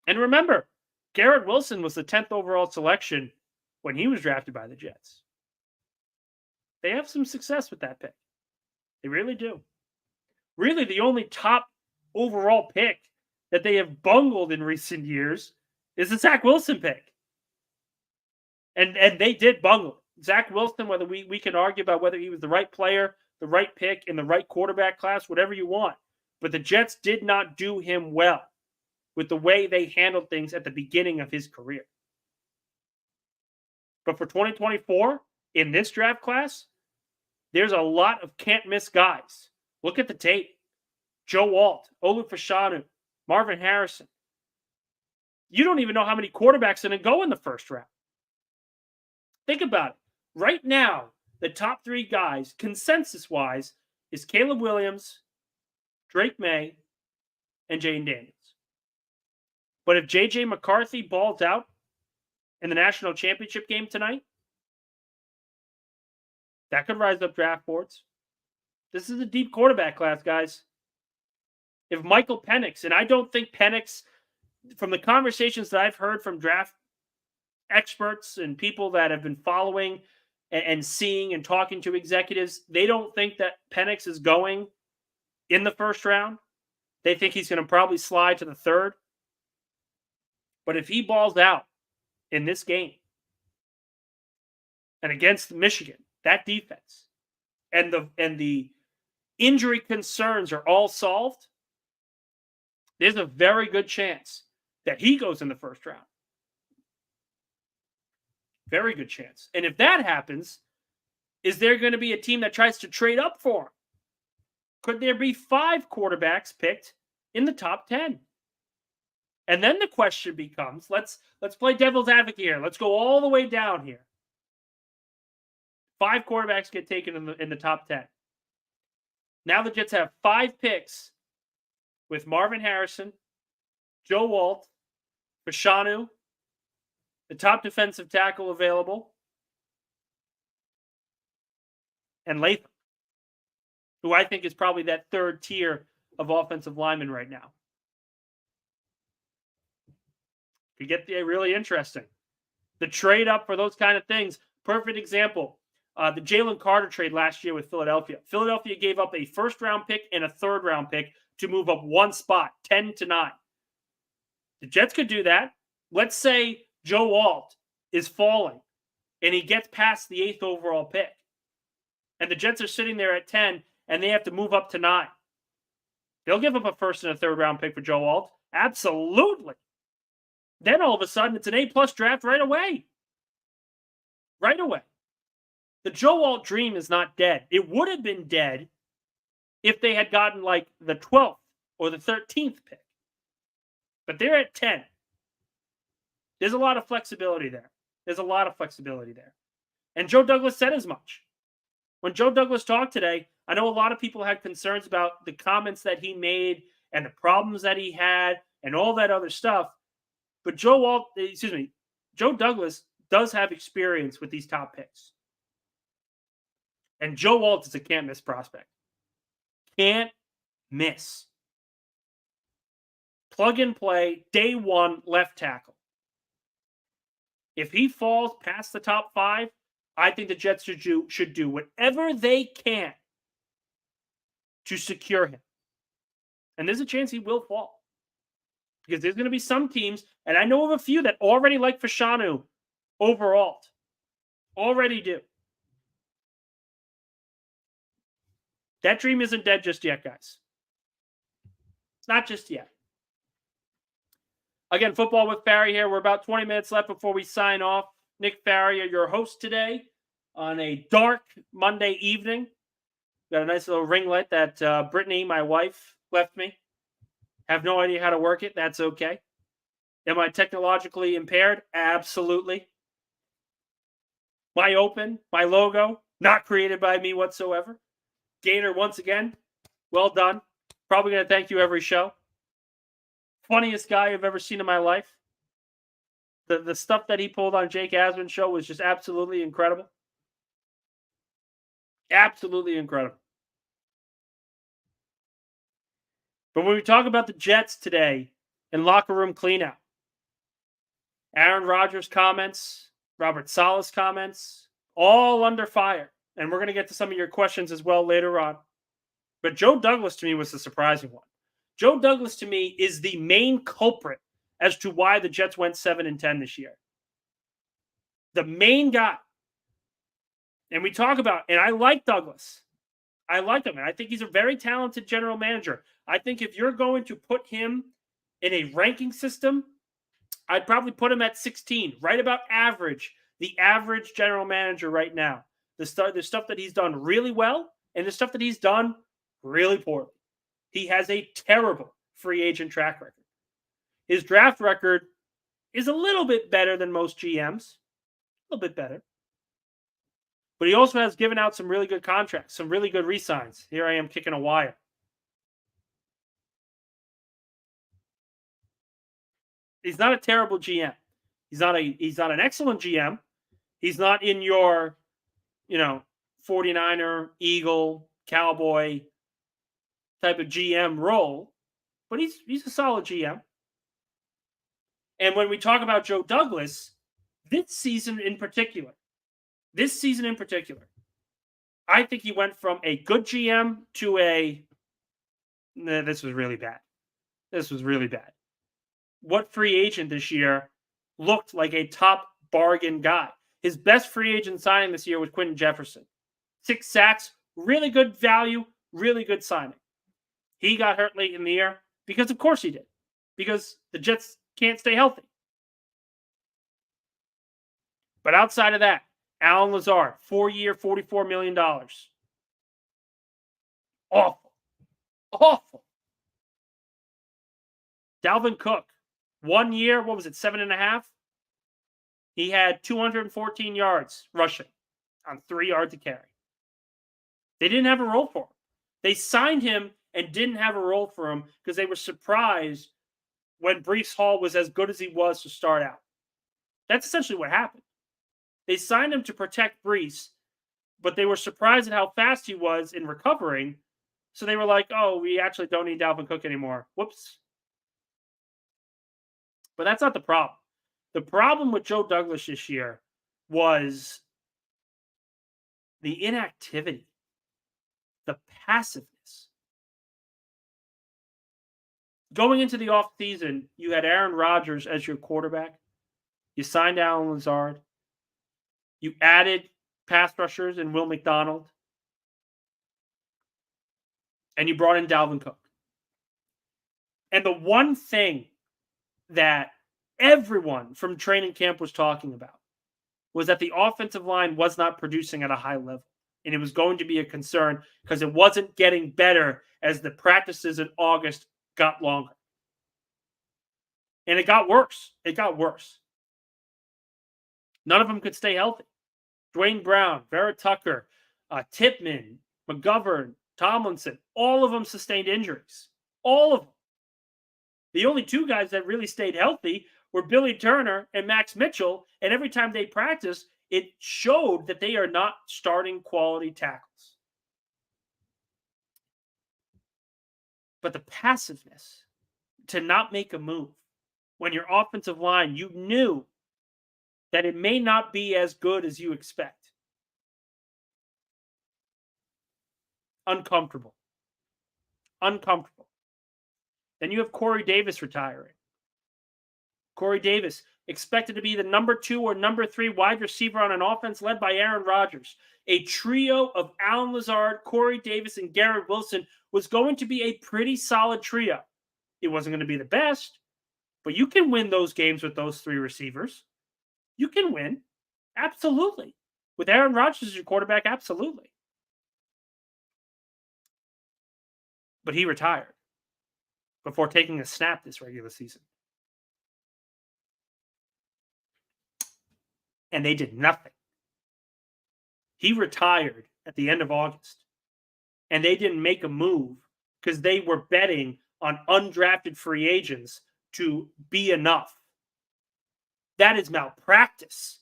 And remember, Garrett Wilson was the 10th overall selection when he was drafted by the Jets. They have some success with that pick. They really do. Really, the only top overall pick that they have bungled in recent years is the Zach Wilson pick. And they did bungle. Zach Wilson, whether we can argue about whether he was the right player, the right pick, in the right quarterback class, whatever you want. But the Jets did not do him well with the way they handled things at the beginning of his career. But for 2024, in this draft class, there's a lot of can't-miss guys. Look at the tape. Joe Alt, Olu Fashanu, Marvin Harrison. You don't even know how many quarterbacks are going to go in the first round. Think about it. Right now, the top 3 guys, consensus-wise, is Caleb Williams, Drake May, and Jayden Daniels. But if J.J. McCarthy balls out in the national championship game tonight, that could rise up draft boards. This is a deep quarterback class, guys. If Michael Penix, and I don't think Penix, from the conversations that I've heard from draft experts and people that have been following and seeing and talking to executives, they don't think that Penix is going in the first round. They think he's going to probably slide to the third. But if he balls out in this game and against Michigan, that defense, and the injury concerns are all solved, there's a very good chance that he goes in the first round. Very good chance. And if that happens, is there going to be a team that tries to trade up for him? Could there be 5 quarterbacks picked in the top 10? And then the question becomes, let's play devil's advocate here. Let's go all the way down here. 5 quarterbacks get taken in the top 10. Now the Jets have 5 picks with Marvin Harrison, Joe Alt, Fashanu, the top defensive tackle available, and Latham, who I think is probably that third tier of offensive linemen right now. Could get really interesting. The trade up for those kind of things. Perfect example. The Jalen Carter trade last year with Philadelphia. Philadelphia gave up a first-round pick and a third-round pick to move up 1 spot, 10-9. The Jets could do that. Let's say Joe Alt is falling and he gets past the 8th overall pick. And the Jets are sitting there at 10 and they have to move up to 9. They'll give up a first and a third-round pick for Joe Alt. Absolutely. Then all of a sudden, it's an A-plus draft right away. Right away. The Joe Alt dream is not dead. It would have been dead if they had gotten like the 12th or the 13th pick. But they're at 10. There's a lot of flexibility there. And Joe Douglas said as much. When Joe Douglas talked today, I know a lot of people had concerns about the comments that he made and the problems that he had and all that other stuff. But Joe Douglas does have experience with these top picks. And Joe Alt is a can't-miss prospect. Can't miss. Plug and play, day 1, left tackle. If he falls past the top 5, I think the Jets should do whatever they can to secure him. And there's a chance he will fall. Because there's going to be some teams, and I know of a few that already like Fashanu over Alt. Already do. That dream isn't dead just yet, guys. It's not just yet. Again, Football with Faria here. We're about 20 minutes left before we sign off. Nick Faria, your host today on a dark Monday evening. Got a nice little ringlet that Brittany, my wife, left me. Have no idea how to work it. That's okay. Am I technologically impaired? Absolutely. My logo, not created by me whatsoever. Gator, once again, well done. Probably going to thank you every show. Funniest guy I've ever seen in my life. The stuff that he pulled on Jake Asman's show was just absolutely incredible. Absolutely incredible. But when we talk about the Jets today and locker room cleanout, Aaron Rodgers' comments, Robert Saleh's comments, all under fire. And we're going to get to some of your questions as well later on. But Joe Douglas to me was the surprising one. Joe Douglas to me is the main culprit as to why the Jets went 7-10 this year. The main guy. And we talk about, and I like Douglas. I like him. And I think he's a very talented general manager. I think if you're going to put him in a ranking system, I'd probably put him at 16, right about average, the average general manager right now. The stuff that he's done really well and the stuff that he's done really poorly. He has a terrible free agent track record. His draft record is a little bit better than most GMs, a little bit better. But he also has given out some really good contracts, some really good re-signs. Here I am kicking a wire. He's not a terrible GM. He's not an excellent GM. He's not in your, 49er, Eagle, Cowboy type of GM role, but he's a solid GM. And when we talk about Joe Douglas, this season in particular, I think he went from a good GM to this was really bad. This was really bad. What free agent this year looked like a top bargain guy? His best free agent signing this year was Quentin Jefferson. 6 sacks, really good value, really good signing. He got hurt late in the year because, of course, he did. Because the Jets can't stay healthy. But outside of that, Alan Lazard, 4-year, $44 million. Awful. Awful. Dalvin Cook, 1 year, 7.5? He had 214 yards rushing on 3 yards to carry. They didn't have a role for him. They signed him and didn't have a role for him because they were surprised when Breece Hall was as good as he was to start out. That's essentially what happened. They signed him to protect Breece, but they were surprised at how fast he was in recovering. So they were like, oh, we actually don't need Dalvin Cook anymore. Whoops. But that's not the problem. The problem with Joe Douglas this year was the inactivity, the passiveness. Going into the offseason, you had Aaron Rodgers as your quarterback. You signed Alan Lazard. You added pass rushers and Will McDonald. And you brought in Dalvin Cook. And the one thing that everyone from training camp was talking about was that the offensive line was not producing at a high level. And it was going to be a concern because it wasn't getting better as the practices in August got longer. And it got worse. None of them could stay healthy. Dwayne Brown, Vera Tucker, Tippmann, McGovern, Tomlinson, all of them sustained injuries. All of them. The only 2 guys that really stayed healthy were Billy Turner and Max Mitchell, and every time they practiced, it showed that they are not starting quality tackles. But the passiveness to not make a move when your offensive line, you knew that it may not be as good as you expect. Uncomfortable. Then you have Corey Davis retiring. Corey Davis expected to be the number 2 or number 3 wide receiver on an offense led by Aaron Rodgers. A trio of Alan Lazard, Corey Davis, and Garrett Wilson was going to be a pretty solid trio. It wasn't going to be the best, but you can win those games with those 3 receivers. You can win. Absolutely. With Aaron Rodgers as your quarterback, absolutely. But he retired before taking a snap this regular season. And they did nothing. He retired at the end of August. And they didn't make a move because they were betting on undrafted free agents to be enough. That is malpractice.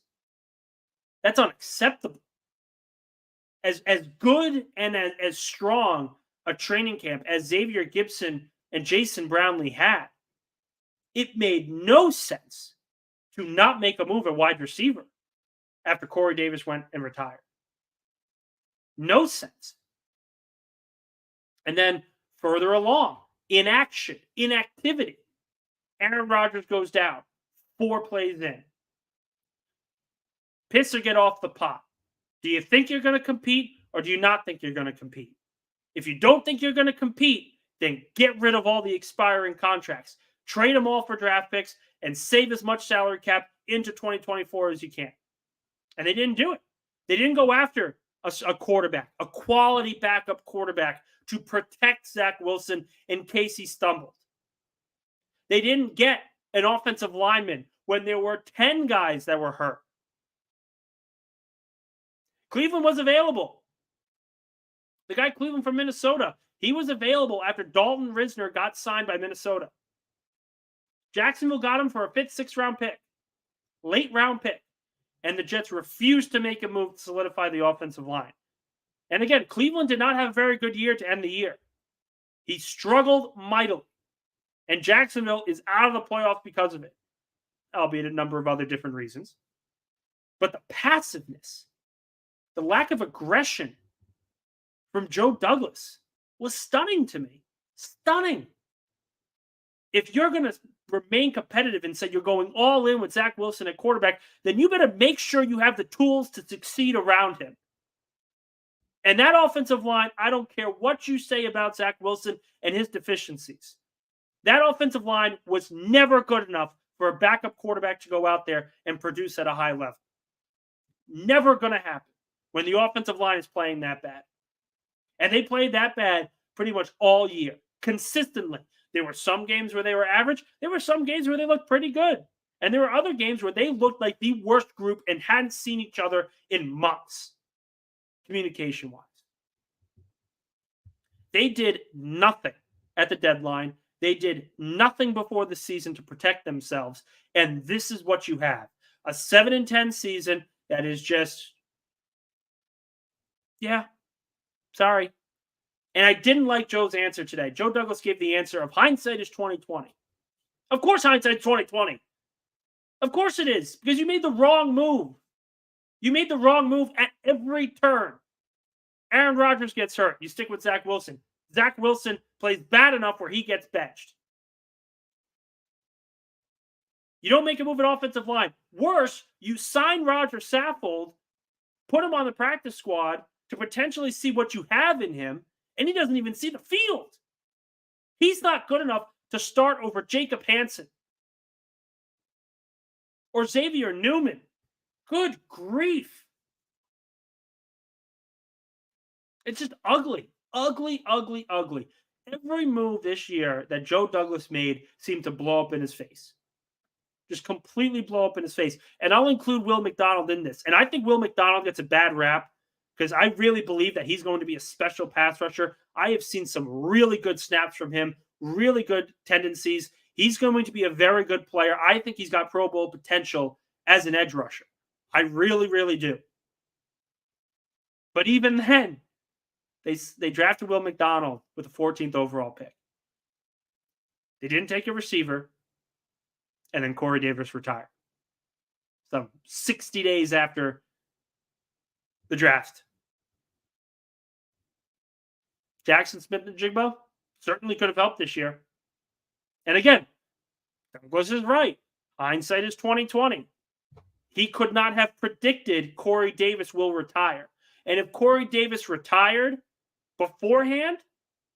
That's unacceptable. as good and as strong a training camp as Xavier Gibson and Jason Brownlee had, it made no sense to not make a move at wide receiver after Corey Davis went and retired. No sense. And then further along, inactivity. Aaron Rodgers goes down 4 plays in. Piss or get off the pot. Do you think you're going to compete or do you not think you're going to compete? If you don't think you're going to compete, then get rid of all the expiring contracts. Trade them all for draft picks and save as much salary cap into 2024 as you can. And they didn't do it. They didn't go after a quarterback, a quality backup quarterback to protect Zach Wilson in case he stumbled. They didn't get an offensive lineman when there were 10 guys that were hurt. Cleveland was available. The guy Cleveland from Minnesota, he was available after Dalton Risner got signed by Minnesota. Jacksonville got him for a 5th, 6th round pick. Late round pick. And the Jets refused to make a move to solidify the offensive line. And again, Cleveland did not have a very good year to end the year. He struggled mightily. And Jacksonville is out of the playoffs because of it, albeit a number of other different reasons. But the passiveness, the lack of aggression from Joe Douglas was stunning to me. Stunning. If you're going to remain competitive and say you're going all in with Zach Wilson at quarterback, then you better make sure you have the tools to succeed around him. And that offensive line, I don't care what you say about Zach Wilson and his deficiencies. That offensive line was never good enough for a backup quarterback to go out there and produce at a high level. Never going to happen when the offensive line is playing that bad. And they played that bad pretty much all year, consistently. There were some games where they were average. There were some games where they looked pretty good. And there were other games where they looked like the worst group and hadn't seen each other in months, communication-wise. They did nothing at the deadline. They did nothing before the season to protect themselves. And this is what you have. A 7-10 season that is just, yeah, sorry. And I didn't like Joe's answer today. Joe Douglas gave the answer of hindsight is 2020. Of course hindsight is 2020. Of course it is, because you made the wrong move. You made the wrong move at every turn. Aaron Rodgers gets hurt. You stick with Zach Wilson. Zach Wilson plays bad enough where he gets benched. You don't make a move at offensive line. Worse, you sign Roger Saffold, put him on the practice squad to potentially see what you have in him, and he doesn't even see the field. He's not good enough to start over Jacob Hansen or Xavier Newman. Good grief. It's just ugly. Ugly, ugly, ugly. Every move this year that Joe Douglas made seemed to blow up in his face. Just completely blow up in his face. And I'll include Will McDonald in this. And I think Will McDonald gets a bad rap because I really believe that he's going to be a special pass rusher. I have seen some really good snaps from him, really good tendencies. He's going to be a very good player. I think he's got Pro Bowl potential as an edge rusher. I really, really do. But even then, they drafted Will McDonald with the 14th overall pick. They didn't take a receiver, and then Corey Davis retired. So 60 days after the draft. Jackson Smith-Njigba certainly could have helped this year. And again, Douglas is right. Hindsight is 2020. He could not have predicted Corey Davis will retire. And if Corey Davis retired beforehand,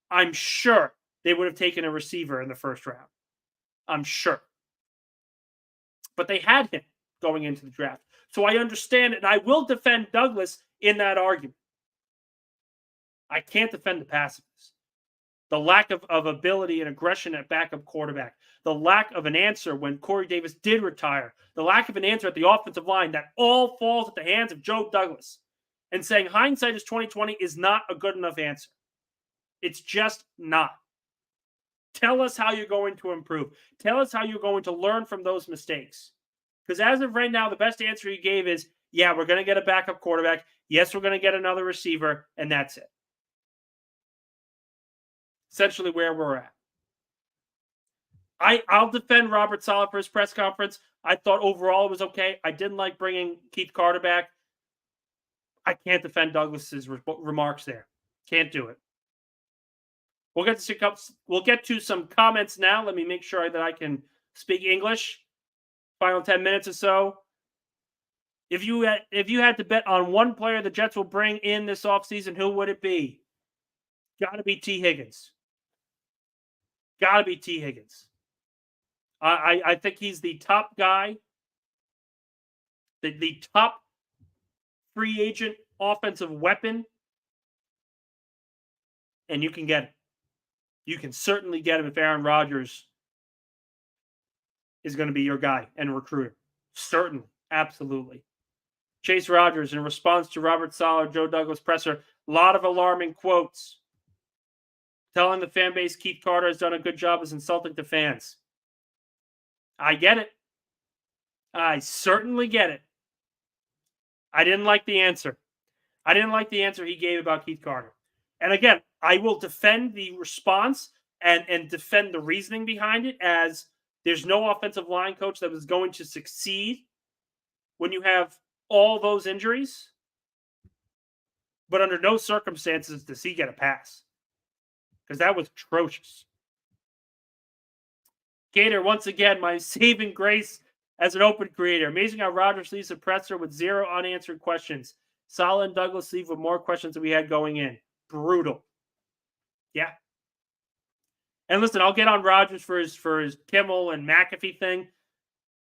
I'm sure they would have taken a receiver in the first round. I'm sure. But they had him going into the draft. So I understand it, and I will defend Douglas in that argument. I can't defend the passiveness. The lack of ability and aggression at backup quarterback. The lack of an answer when Corey Davis did retire. The lack of an answer at the offensive line. That all falls at the hands of Joe Douglas. And saying hindsight is 2020 is not a good enough answer. It's just not. Tell us how you're going to improve. Tell us how you're going to learn from those mistakes. Because as of right now, the best answer he gave is, yeah, we're going to get a backup quarterback. Yes, we're going to get another receiver, and that's it. Essentially where we're at. I'll defend Robert Saleh for his press conference. I thought overall it was okay. I didn't like bringing Keith Carter back. I can't defend Douglas's remarks there. Can't do it. We'll get to some comments now. Let me make sure that I can speak English. Final 10 minutes or so. If you had to bet on one player the Jets will bring in this offseason, who would it be? Got to be T. Higgins. Got to be T. Higgins. I think he's the top guy, the top free agent offensive weapon, and you can get him. You can certainly get him if Aaron Rodgers is going to be your guy and recruiter. Certainly. Absolutely. Chase Rogers, in response to Robert Saleh, Joe Douglas presser, a lot of alarming quotes. Telling the fan base Keith Carter has done a good job is insulting to fans. I get it. I certainly get it. I didn't like the answer. I didn't like the answer he gave about Keith Carter. And again, I will defend the response and defend the reasoning behind it, as there's no offensive line coach that was going to succeed when you have all those injuries. But under no circumstances does he get a pass, because that was atrocious. Gator, once again, my saving grace as an open creator. Amazing how Rodgers leaves the presser with 0 unanswered questions. Saleh and Douglas leave with more questions than we had going in. Brutal. Yeah. And listen, I'll get on Rodgers for his Kimmel and McAfee thing,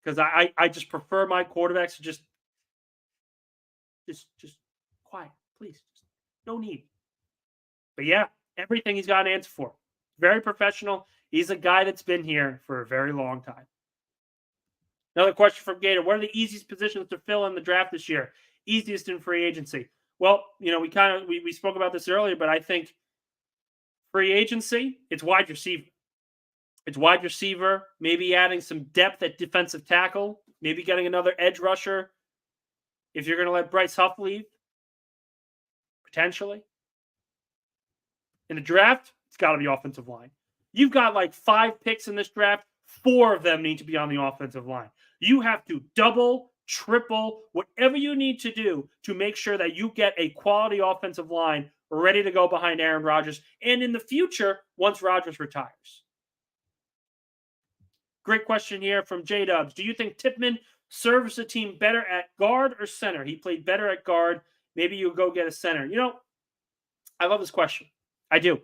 because I just prefer my quarterbacks to just quiet, please. No need. But yeah, everything he's got an answer for. Very professional. He's a guy that's been here for a very long time. Another question from Gator. What are the easiest positions to fill in the draft this year? Easiest in free agency? Well, we spoke about this earlier, but I think free agency, it's wide receiver. It's wide receiver, maybe adding some depth at defensive tackle, maybe getting another edge rusher. If you're going to let Bryce Huff leave, potentially. In the draft, it's got to be offensive line. You've got like 5 picks in this draft. 4 of them need to be on the offensive line. You have to double, triple, whatever you need to do to make sure that you get a quality offensive line ready to go behind Aaron Rodgers, and in the future, once Rodgers retires. Great question here from J-Dubs. Do you think Tippmann serves the team better at guard or center? He played better at guard. Maybe you'll go get a center. I love this question. I do.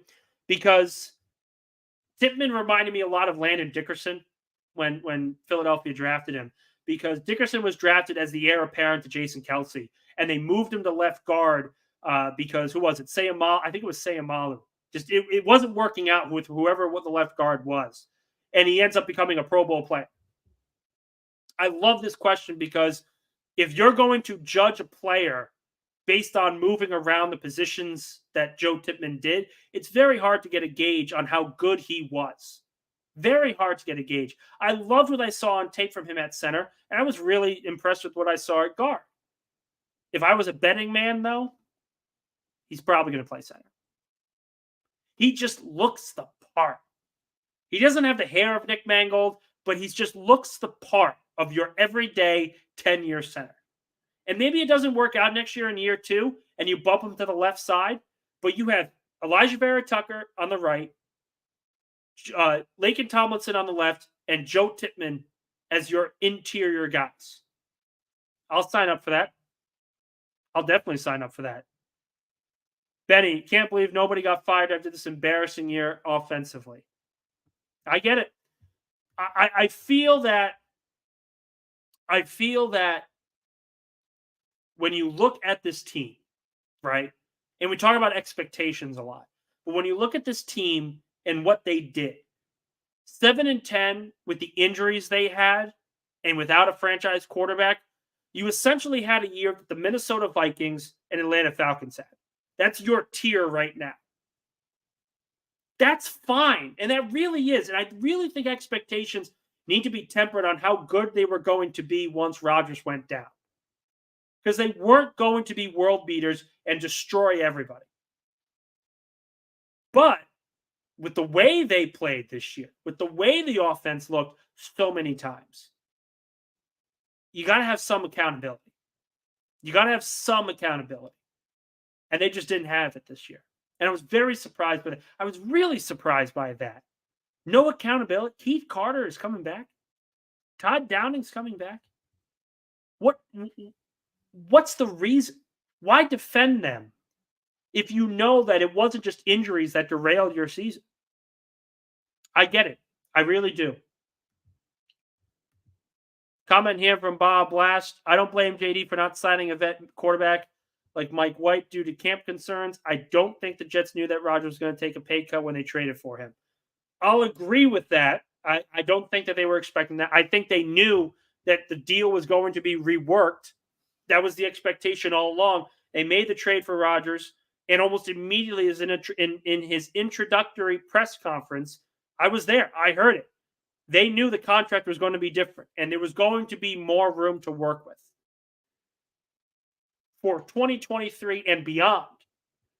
Because Tippmann reminded me a lot of Landon Dickerson when Philadelphia drafted him, because Dickerson was drafted as the heir apparent to Jason Kelce, and they moved him to left guard because who was it? I think it was Sayamalu. Just it wasn't working out with what the left guard was, and he ends up becoming a Pro Bowl player. I love this question because if you're going to judge a player based on moving around the positions that Joe Tippmann did, it's very hard to get a gauge on how good he was. Very hard to get a gauge. I loved what I saw on tape from him at center, and I was really impressed with what I saw at guard. If I was a betting man, though, he's probably going to play center. He just looks the part. He doesn't have the hair of Nick Mangold, but he just looks the part of your everyday 10-year center. And maybe it doesn't work out next year in year 2, and you bump him to the left side, but you have Elijah Vera-Tucker on the right, Laken Tomlinson on the left, and Joe Tippmann as your interior guys. I'll sign up for that. I'll definitely sign up for that. Benny, can't believe nobody got fired after this embarrassing year offensively. I get it. I feel that when you look at this team, right, and we talk about expectations a lot, but when you look at this team and what they did, 7-10 with the injuries they had and without a franchise quarterback, you essentially had a year that the Minnesota Vikings and Atlanta Falcons had. That's your tier right now. That's fine. And that really is. And I really think expectations need to be tempered on how good they were going to be once Rodgers went down. because they weren't going to be world beaters and destroy everybody. But with the way they played this year, with the way the offense looked so many times, you got to have some accountability. You got to have some accountability. And they just didn't have it this year. And I was very surprised by that. I was really surprised by that. No accountability. Keith Carter is coming back. Todd Downing's coming back. What's the reason? Why defend them if you know that it wasn't just injuries that derailed your season? I get it. I really do. Comment here from Bob Last. I don't blame JD for not signing a vet quarterback like Mike White due to camp concerns. I don't think the Jets knew that Rodgers was going to take a pay cut when they traded for him. I'll agree with that. I don't think that they were expecting that. I think they knew that the deal was going to be reworked. That was the expectation all along. They made the trade for Rodgers, and almost immediately in his introductory press conference, I was there. I heard it. They knew the contract was going to be different, and there was going to be more room to work with for 2023 and beyond.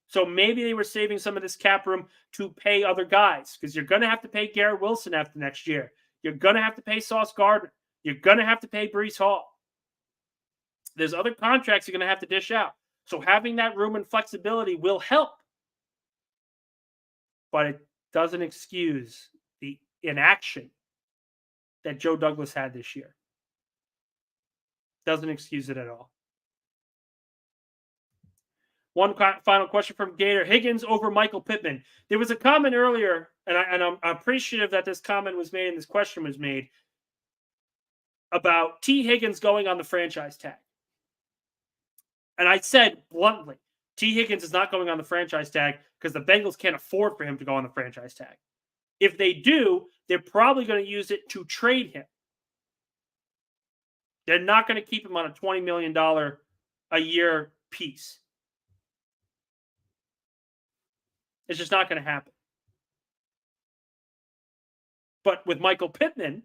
So maybe they were saving some of this cap room to pay other guys, because you're going to have to pay Garrett Wilson after next year. You're going to have to pay Sauce Gardner. You're going to have to pay Breece Hall. There's other contracts you're going to have to dish out. So having that room and flexibility will help. But it doesn't excuse the inaction that Joe Douglas had this year. Doesn't excuse it at all. One final question from Gator. Higgins over Michael Pittman. There was a comment earlier, and I'm appreciative that this comment was made and this question was made about T. Higgins going on the franchise tag. And I said bluntly, T. Higgins is not going on the franchise tag because the Bengals can't afford for him to go on the franchise tag. If they do, they're probably going to use it to trade him. They're not going to keep him on a $20 million a year piece. It's just not going to happen. But with Michael Pittman,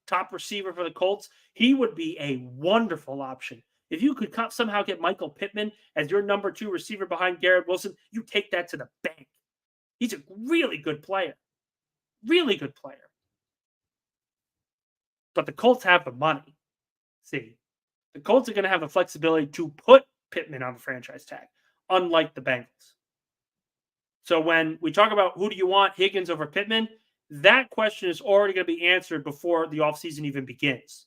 top receiver for the Colts, he would be a wonderful option. If you could somehow get Michael Pittman as your number 2 receiver behind Garrett Wilson, you take that to the bank. He's a really good player. Really good player. But the Colts have the money. See, the Colts are going to have the flexibility to put Pittman on the franchise tag, unlike the Bengals. So when we talk about who do you want, Higgins over Pittman, that question is already going to be answered before the offseason even begins.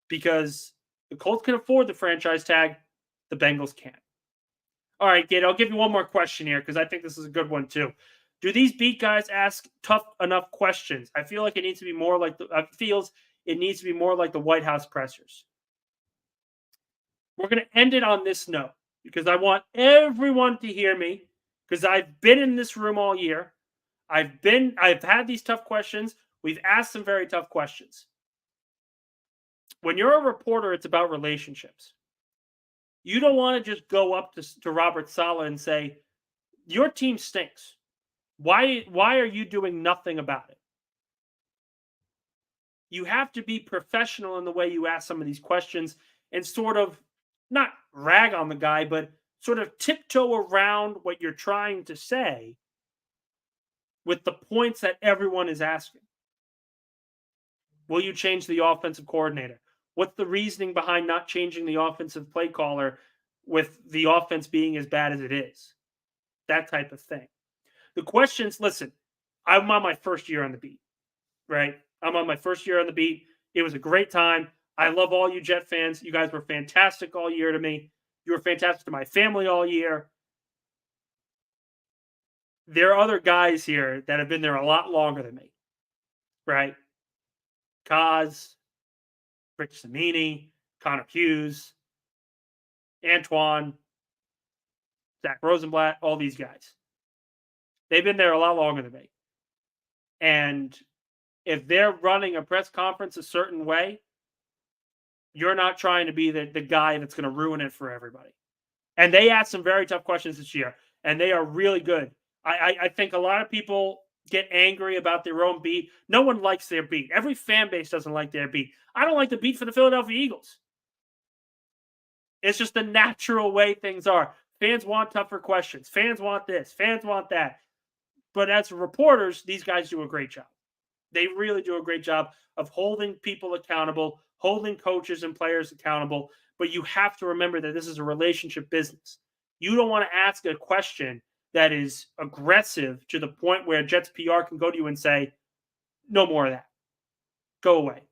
Because the Colts can afford the franchise tag, the Bengals can't. All right, Gator, I'll give you one more question here because I think this is a good one too. Do these beat guys ask tough enough questions? I feel like it needs to be more like the White House pressers. We're going to end it on this note because I want everyone to hear me. Because I've been in this room all year. I've had these tough questions. We've asked some very tough questions. When you're a reporter, it's about relationships. You don't want to just go up to Robert Saleh and say, your team stinks. Why are you doing nothing about it? You have to be professional in the way you ask some of these questions and sort of not rag on the guy, but sort of tiptoe around what you're trying to say with the points that everyone is asking. Will you change the offensive coordinator? What's the reasoning behind not changing the offensive play caller with the offense being as bad as it is? That type of thing. The questions, listen, I'm on my first year on the beat, right? I'm on my first year on the beat. It was a great time. I love all you Jet fans. You guys were fantastic all year to me. You were fantastic to my family all year. There are other guys here that have been there a lot longer than me, right? Kaz, Rich Samini, Connor Hughes, Antoine, Zach Rosenblatt, all these guys. They've been there a lot longer than me. And if they're running a press conference a certain way, you're not trying to be the guy that's going to ruin it for everybody. And they asked some very tough questions this year, and they are really good. I think a lot of people get angry about their own beat. No one likes their beat. Every fan base doesn't like their beat. I don't like the beat for the Philadelphia Eagles. It's just the natural way things are. Fans want tougher questions. Fans want this. Fans want that. But as reporters, these guys do a great job. They really do a great job of holding people accountable, holding coaches and players accountable. But you have to remember that this is a relationship business. You don't want to ask a question that is aggressive to the point where Jets PR can go to you and say, no more of that. Go away.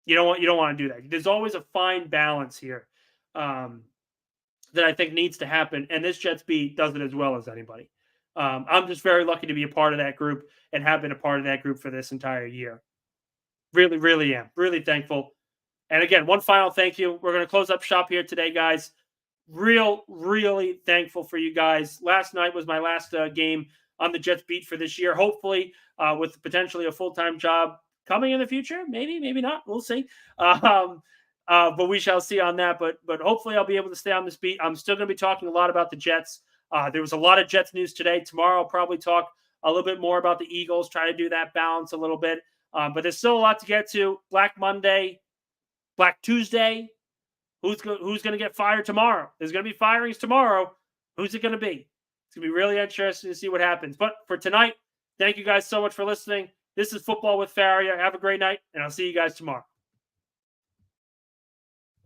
You don't want to do that. There's always a fine balance here that I think needs to happen, and this Jets beat does it as well as anybody. I'm just very lucky to be a part of that group and have been a part of that group for this entire year. Really, really am. Really thankful. And again, one final thank you. We're going to close up shop here today, guys. Really thankful for you guys. Last night was my last game on the Jets beat for this year. Hopefully, with potentially a full-time job coming in the future. Maybe not. We'll see. But we shall see on that. But hopefully I'll be able to stay on this beat. I'm still going to be talking a lot about the Jets. There was a lot of Jets news today. Tomorrow I'll probably talk a little bit more about the Eagles, try to do that balance a little bit. But there's still a lot to get to. Black Monday, Black Tuesday. Who's going to get fired tomorrow? There's going to be firings tomorrow. Who's it going to be? It's going to be really interesting to see what happens. But for tonight, thank you guys so much for listening. This is Football with Faria. Have a great night, and I'll see you guys tomorrow.